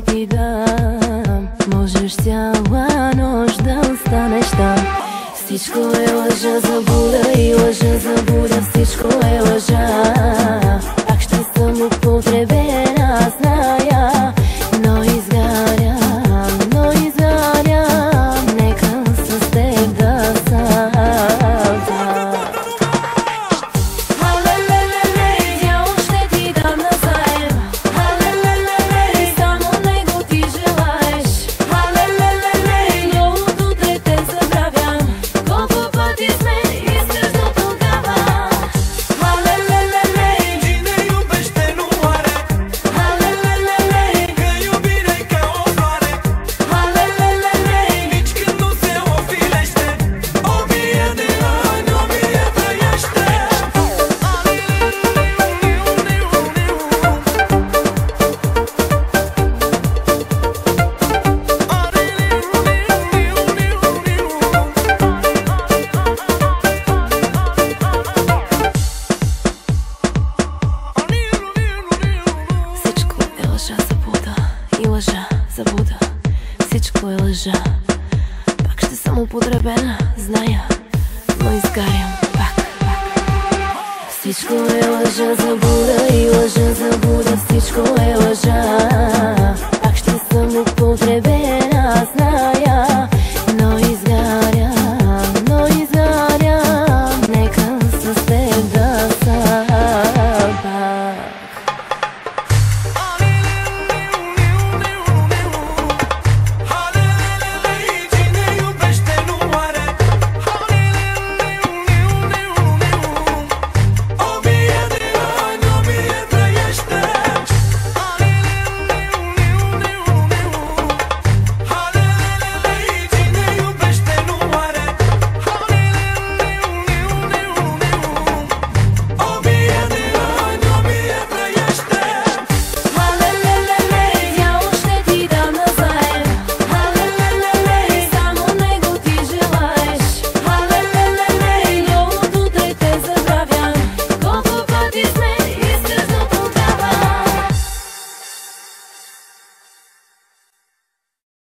ти дам. Можеш цяла нощ да останеш там. Всичко е лъжа, забуда и лъжа, забуда. Всичко е лъжа. Пак ще съм употребена, зная. Но изгарям, но изгарям. Нека с теб да съм. Лъжа, забуда, всичко е лъжа. Пак ще съм употребена, зная, но изгарям пак. Всичко е лъжа, забуда и лъжа, забуда. Всичко е лъжа.